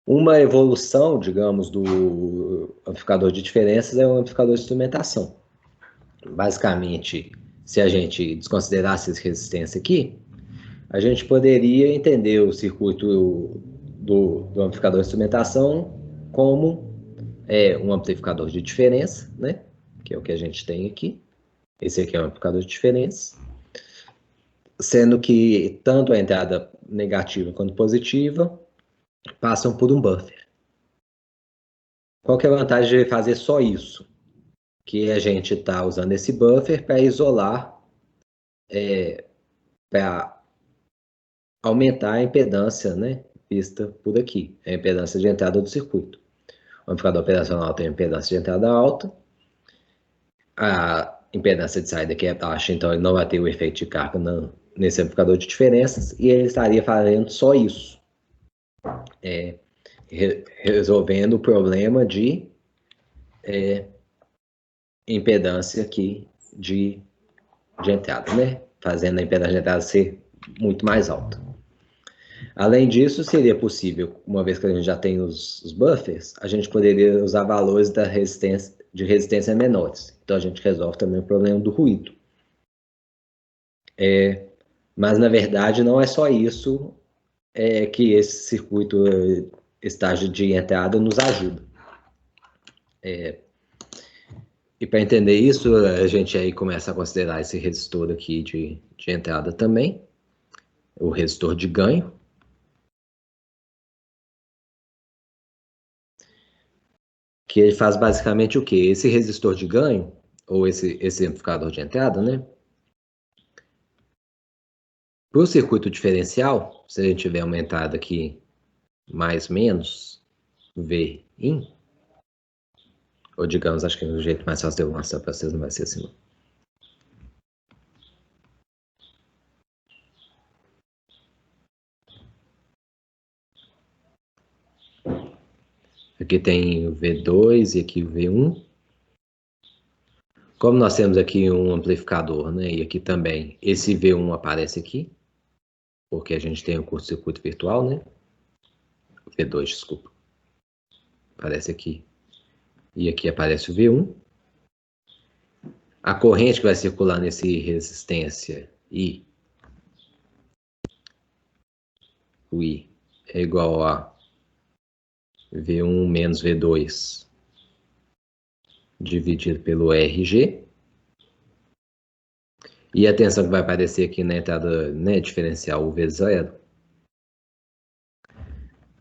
Uma evolução, digamos, do amplificador de diferenças é o amplificador de instrumentação. Basicamente, se a gente desconsiderasse essa resistência aqui, a gente poderia entender o circuito do amplificador de instrumentação como um amplificador de diferença, né? Que é o que a gente tem aqui. Esse aqui é um amplificador de diferença. Sendo que tanto a entrada negativa quanto positiva passam por um buffer. Qual que é a vantagem de fazer só isso? Que a gente está usando esse buffer para isolar, para aumentar a impedância, né, vista por aqui, a impedância de entrada do circuito. O amplificador operacional tem impedância de entrada alta, a impedância de saída que é baixa, então ele não vai ter o efeito de carga nesse amplificador de diferenças, e ele estaria fazendo só isso, resolvendo o problema de impedância aqui de entrada, né? Fazendo a impedância de entrada ser muito mais alta. Além disso, seria possível, uma vez que a gente já tem os buffers, a gente poderia usar valores de resistência menores. Então a gente resolve também o problema do ruído. Mas na verdade não é só isso que esse circuito estágio de entrada nos ajuda. E para entender isso, a gente aí começa a considerar esse resistor aqui de entrada também, o resistor de ganho. Que ele faz basicamente o quê? Esse resistor de ganho, ou esse amplificador de entrada, né? Para o circuito diferencial, se a gente tiver uma entrada aqui mais menos, V in, ou digamos, acho que é o jeito mais fácil de eu mostrar para vocês, não vai ser assim não. Aqui tem o V2 e aqui o V1. Como nós temos aqui um amplificador, né, e aqui também, esse V1 aparece aqui, porque a gente tem o curto-circuito virtual, né? V2, desculpa. Aparece aqui. E aqui aparece o V1. A corrente que vai circular nesse resistência I, o I, é igual a V1 menos V2 dividido pelo RG. E a tensão que vai aparecer aqui na entrada, né, diferencial, o V0,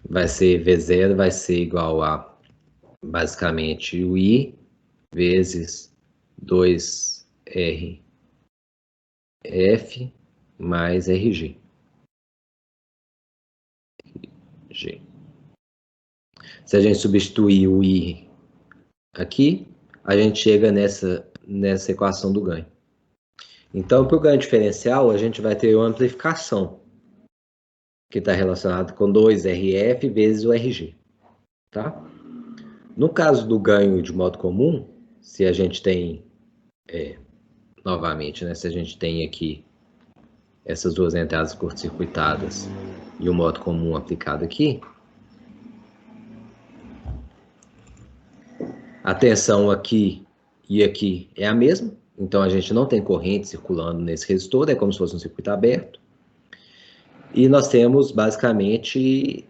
vai ser V0 vai ser igual a, basicamente, o I vezes 2RF mais RG. Se a gente substituir o I aqui, a gente chega nessa equação do ganho. Então, para o ganho diferencial, a gente vai ter uma amplificação, que está relacionado com 2RF vezes o RG. Tá? No caso do ganho de modo comum, se a gente tem, novamente, né, se a gente tem aqui essas duas entradas curto-circuitadas e o modo comum aplicado aqui, a tensão aqui e aqui é a mesma, então a gente não tem corrente circulando nesse resistor, é como se fosse um circuito aberto. E nós temos basicamente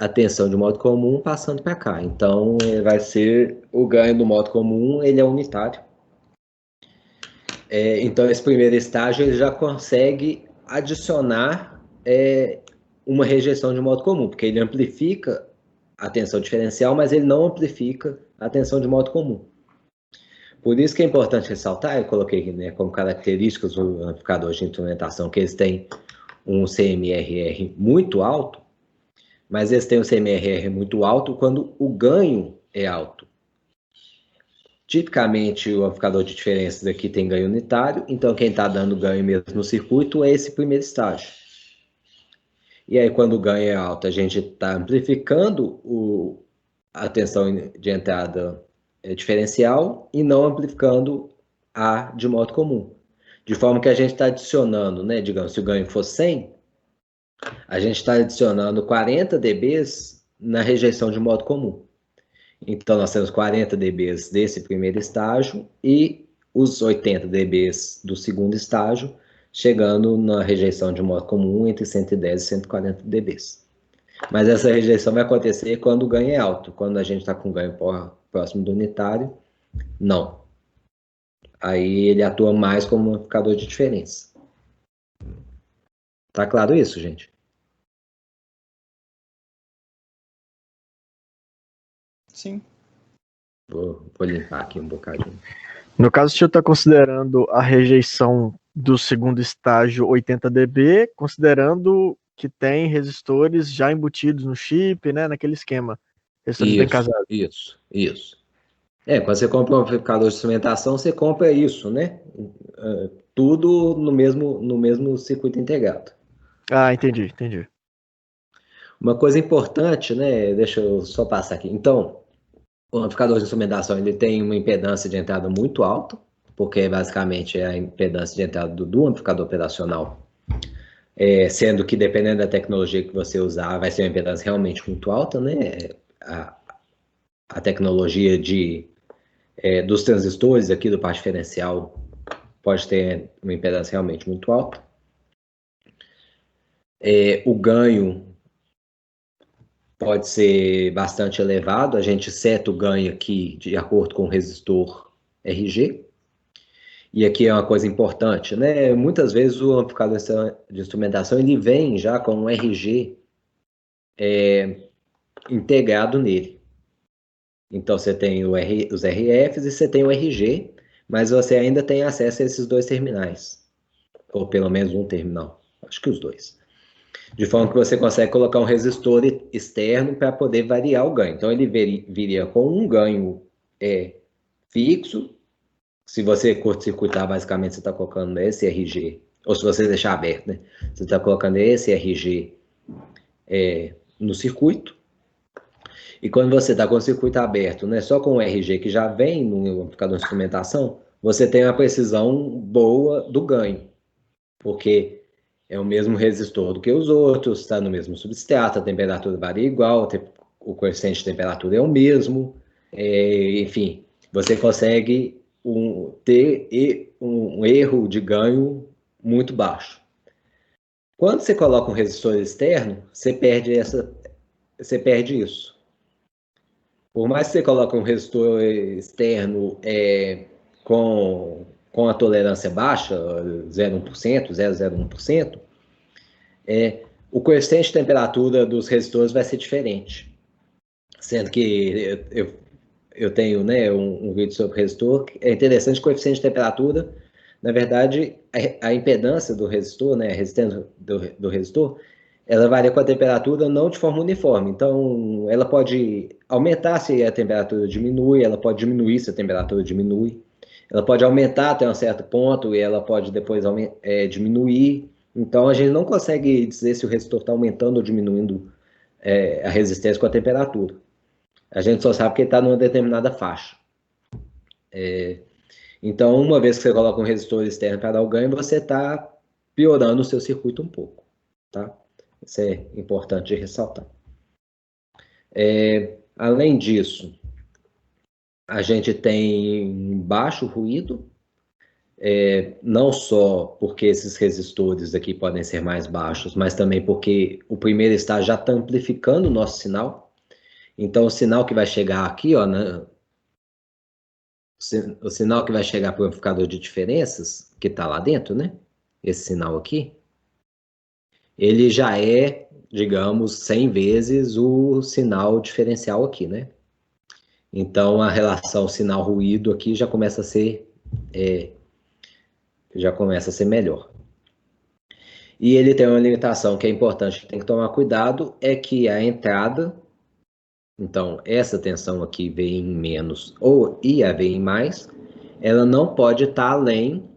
a tensão de modo comum passando para cá. Então vai ser o ganho do modo comum, ele é unitário. Então esse primeiro estágio ele já consegue adicionar uma rejeição de modo comum, porque ele amplifica a tensão diferencial, mas ele não amplifica a tensão de modo comum. Por isso que é importante ressaltar, eu coloquei aqui, né, como características do amplificador de instrumentação, que eles têm um CMRR muito alto, mas eles têm um CMRR muito alto quando o ganho é alto. Tipicamente, o amplificador de diferenças aqui tem ganho unitário, então quem está dando ganho mesmo no circuito é esse primeiro estágio. E aí, quando o ganho é alto, a gente está amplificando a tensão de entrada diferencial e não amplificando a de modo comum. De forma que a gente está adicionando, né, digamos, se o ganho for 100, a gente está adicionando 40 dBs na rejeição de modo comum. Então, nós temos 40 dBs desse primeiro estágio e os 80 dBs do segundo estágio, chegando na rejeição de modo comum entre 110 e 140 dBs. Mas essa rejeição vai acontecer quando o ganho é alto. Quando a gente está com ganho próximo do unitário, não. Aí ele atua mais como um amplificador de diferença. Tá claro isso, gente? Sim. Vou limpar aqui um bocadinho. No caso, o senhor está considerando a rejeição do segundo estágio 80 dB, considerando que tem resistores já embutidos no chip, né, naquele esquema. Resistores bem casados. Isso. Quando você compra um amplificador de instrumentação, você compra isso, né? Tudo no mesmo circuito integrado. Ah, entendi. Uma coisa importante, né? Deixa eu só passar aqui. Então, o amplificador de instrumentação ele tem uma impedância de entrada muito alta, porque basicamente é a impedância de entrada do amplificador operacional, sendo que dependendo da tecnologia que você usar, vai ser uma impedância realmente muito alta, né? A tecnologia dos transistores aqui do par diferencial pode ter uma impedância realmente muito alta. O ganho pode ser bastante elevado, a gente seta o ganho aqui de acordo com o resistor RG. E aqui é uma coisa importante, né? Muitas vezes o amplificador de instrumentação ele vem já com um RG integrado nele. Então você tem os RFs e você tem o RG, mas você ainda tem acesso a esses dois terminais. Ou pelo menos um terminal. Acho que os dois. De forma que você consegue colocar um resistor externo para poder variar o ganho. Então ele viria com um ganho fixo. Se você curto-circuitar, basicamente você está colocando esse RG, ou se você deixar aberto, né? Você está colocando esse RG no circuito. E quando você está com o circuito aberto, né, só com o RG que já vem no amplificador de instrumentação, você tem uma precisão boa do ganho. Porque é o mesmo resistor do que os outros, está no mesmo substrato, a temperatura varia igual, o coeficiente de temperatura é o mesmo, enfim, você consegue ter um erro de ganho muito baixo. Quando você coloca um resistor externo, você perde isso. Por mais que você coloque um resistor externo com a tolerância baixa, 0,1%, 0,01%, o coeficiente de temperatura dos resistores vai ser diferente. Sendo que eu tenho, né, um vídeo sobre resistor. É interessante, o coeficiente de temperatura, na verdade, a impedância do resistor, né, a resistência do resistor, ela varia com a temperatura não de forma uniforme. Então, ela pode aumentar se a temperatura diminui, ela pode diminuir se a temperatura diminui. Ela pode aumentar até um certo ponto e ela pode depois diminuir. Então, a gente não consegue dizer se o resistor está aumentando ou diminuindo a resistência com a temperatura. A gente só sabe que ele está numa determinada faixa. Então, uma vez que você coloca um resistor externo para dar o ganho, você está piorando o seu circuito um pouco. Tá? Isso é importante de ressaltar. Além disso, a gente tem baixo ruído, não só porque esses resistores aqui podem ser mais baixos, mas também porque o primeiro estágio já está amplificando o nosso sinal. Então, o sinal que vai chegar aqui, ó, né, o sinal que vai chegar para o amplificador de diferenças, que está lá dentro, né? Esse sinal aqui, ele já é, digamos, 100 vezes o sinal diferencial aqui, né? Então, a relação sinal-ruído aqui já começa a ser melhor. E ele tem uma limitação que é importante, que tem que tomar cuidado, é que a entrada, então, essa tensão aqui V em menos ou IAV em mais, ela não pode estar além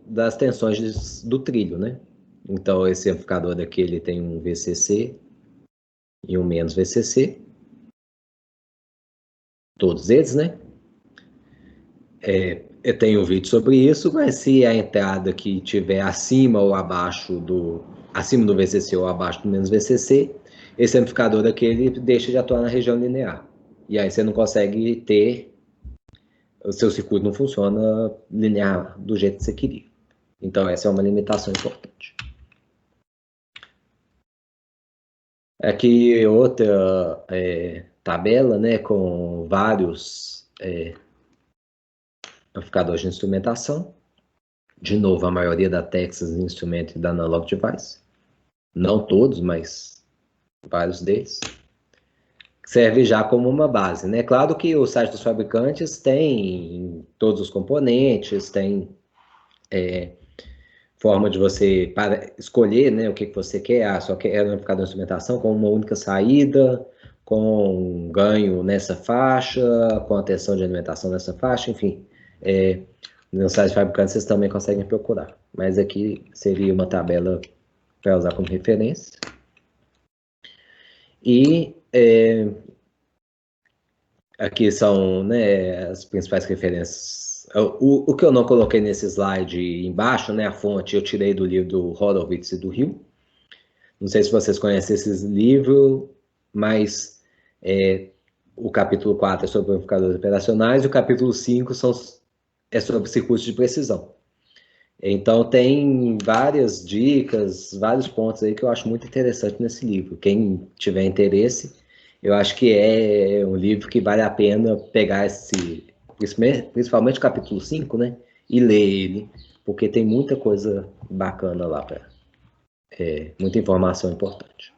das tensões do trilho, né? Então, esse amplificador daqui, ele tem um VCC e um menos VCC. Todos eles, né? Eu tenho um vídeo sobre isso, mas se a entrada aqui estiver acima ou abaixo acima do VCC ou abaixo do menos VCC, esse amplificador aqui, ele deixa de atuar na região linear. E aí você não consegue ter, o seu circuito não funciona linear do jeito que você queria. Então essa é uma limitação importante. Aqui outra tabela, né, com vários amplificadores de instrumentação. De novo, a maioria da Texas Instruments e da Analog Device. Não todos, mas vários deles. Serve já como uma base, né? Claro que o site dos fabricantes tem todos os componentes, tem forma de você escolher, né, o que você quer. Só quer um amplificador de instrumentação com uma única saída, com ganho nessa faixa, com a tensão de alimentação nessa faixa, enfim. No site de fabricantes vocês também conseguem procurar. Mas aqui seria uma tabela para usar como referência. E aqui são, né, as principais referências. O que eu não coloquei nesse slide embaixo, né, a fonte, eu tirei do livro do Horowitz e do Hill. Não sei se vocês conhecem esses livros, mas o capítulo 4 é sobre amplificadores operacionais e o capítulo 5 é sobre circuitos de precisão. Então tem várias dicas, vários pontos aí que eu acho muito interessante nesse livro. Quem tiver interesse, eu acho que é um livro que vale a pena pegar principalmente o capítulo 5, né? E ler ele, porque tem muita coisa bacana lá, muita informação importante.